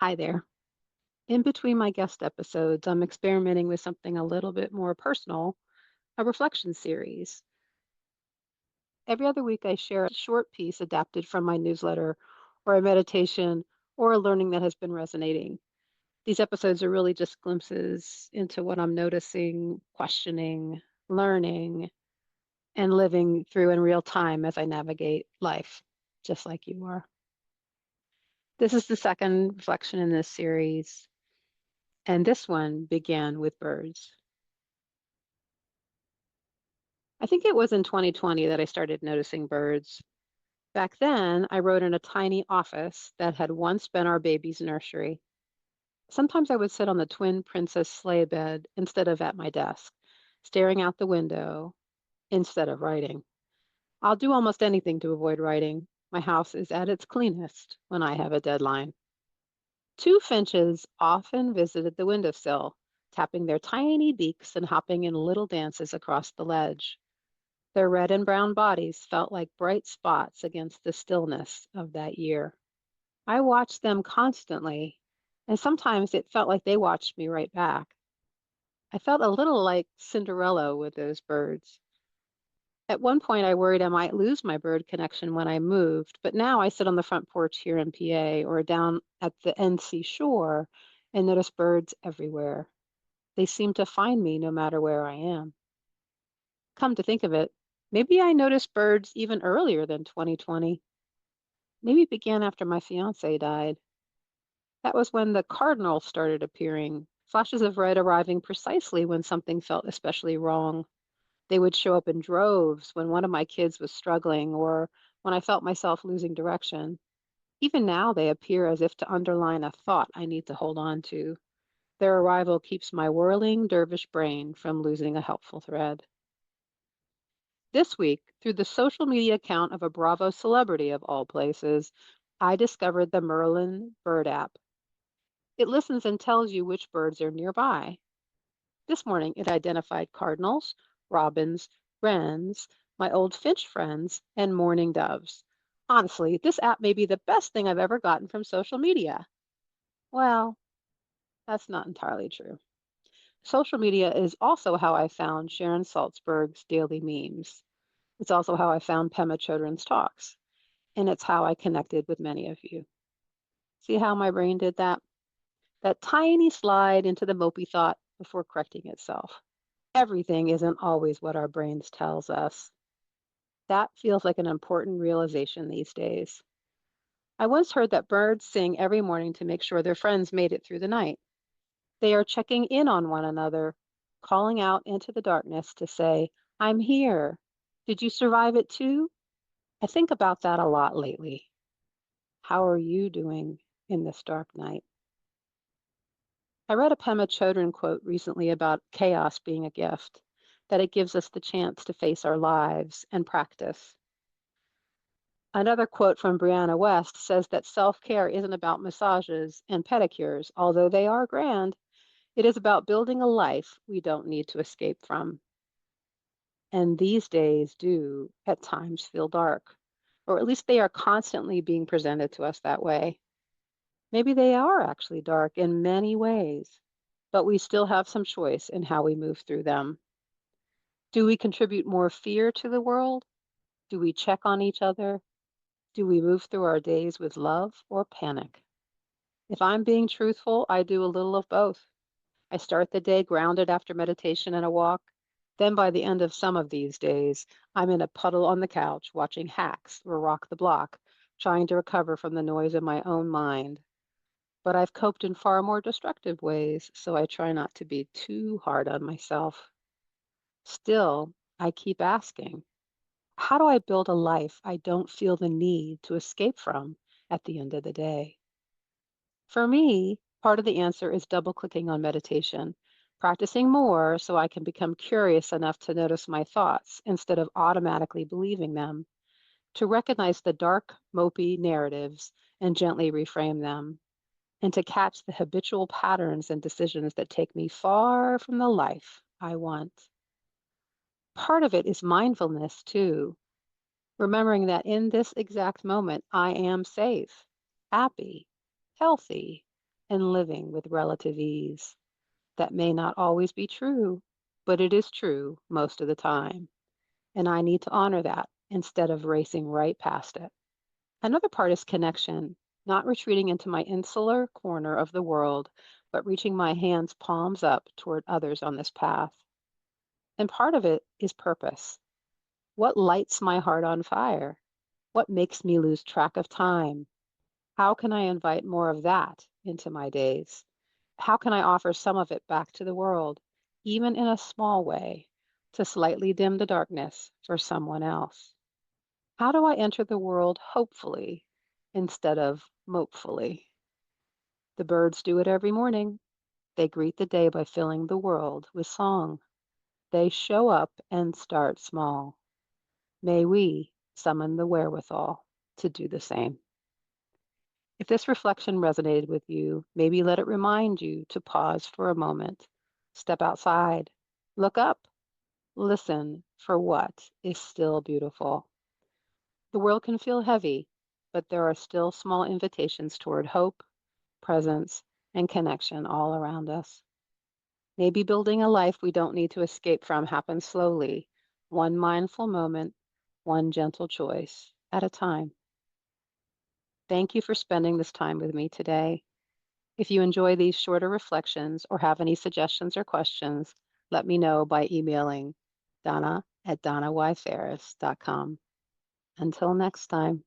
Hi there. In between my guest episodes, I'm experimenting with something a little bit more personal, a reflection series. Every other week, I share a short piece adapted from my newsletter, or a meditation, or a learning that has been resonating. These episodes are really just glimpses into what I'm noticing, questioning, learning, and living through in real time as I navigate life, just like you are. This is the second reflection in this series, and this one began with birds. I think it was in 2020 that I started noticing birds. Back then, I wrote in a tiny office that had once been our baby's nursery. Sometimes I would sit on the twin princess sleigh bed instead of at my desk, staring out the window instead of writing. I'll do almost anything to avoid writing. My house is at its cleanest when I have a deadline. Two finches often visited the windowsill, tapping their tiny beaks and hopping in little dances across the ledge. Their red and brown bodies felt like bright spots against the stillness of that year. I watched them constantly, and sometimes it felt like they watched me right back. I felt a little like Cinderella with those birds. At one point, I worried I might lose my bird connection when I moved, but now I sit on the front porch here in PA or down at the NC shore and notice birds everywhere. They seem to find me no matter where I am. Come to think of it, maybe I noticed birds even earlier than 2020. Maybe it began after my fiance died. That was when the cardinals started appearing, flashes of red arriving precisely when something felt especially wrong. They would show up in droves when one of my kids was struggling or when I felt myself losing direction. Even now, they appear as if to underline a thought I need to hold on to. Their arrival keeps my whirling dervish brain from losing a helpful thread. This week, through the social media account of a Bravo celebrity of all places, I discovered the Merlin Bird app. It listens and tells you which birds are nearby. This morning, it identified cardinals, robins, wrens, my old finch friends, and mourning doves. Honestly, this app may be the best thing I've ever gotten from social media. Well, that's not entirely true. Social media is also how I found Sharon Salzberg's daily memes. It's also how I found Pema Chodron's talks, and it's how I connected with many of you. See how my brain did that? That tiny slide into the mopey thought before correcting itself. Everything isn't always what our brains tells us. That feels like an important realization these days. I once heard that birds sing every morning to make sure their friends made it through the night. They are checking in on one another, calling out into the darkness to say, I'm here. Did you survive it too? I think about that a lot lately. How are you doing in this dark night? I read a Pema Chodron quote recently about chaos being a gift, that it gives us the chance to face our lives and practice. Another quote from Brianna West says that self care isn't about massages and pedicures, although they are grand. It is about building a life we don't need to escape from. And these days do at times feel dark, or at least they are constantly being presented to us that way. Maybe they are actually dark in many ways, but we still have some choice in how we move through them. Do we contribute more fear to the world? Do we check on each other? Do we move through our days with love or panic? If I'm being truthful, I do a little of both. I start the day grounded after meditation and a walk. Then by the end of some of these days, I'm in a puddle on the couch watching Hacks or Rock the Block, trying to recover from the noise of my own mind. But I've coped in far more destructive ways, so I try not to be too hard on myself. Still, I keep asking, how do I build a life I don't feel the need to escape from at the end of the day? For me, part of the answer is double clicking on meditation, practicing more so I can become curious enough to notice my thoughts instead of automatically believing them, to recognize the dark, mopey narratives and gently reframe them, and to catch the habitual patterns and decisions that take me far from the life I want. Part of it is mindfulness, too, remembering that in this exact moment, I am safe, happy, healthy, and living with relative ease. That may not always be true, but it is true most of the time. And I need to honor that instead of racing right past it. Another part is connection, not retreating into my insular corner of the world, but reaching my hands palms up toward others on this path. And part of it is purpose. What lights my heart on fire? What makes me lose track of time? How can I invite more of that into my days? How can I offer some of it back to the world, even in a small way, to slightly dim the darkness for someone else? How do I enter the world hopefully instead of mopefully? The birds do it every morning. They greet the day by filling the world with song. They show up and start small. May we summon the wherewithal to do the same. If this reflection resonated with you, maybe let it remind you to pause for a moment, step outside, look up, listen for what is still beautiful. The world can feel heavy, but there are still small invitations toward hope, presence, and connection all around us. Maybe building a life we don't need to escape from happens slowly, one mindful moment, one gentle choice at a time. Thank you for spending this time with me today. If you enjoy these shorter reflections or have any suggestions or questions, let me know by emailing Donna@donnayferris.com. Until next time.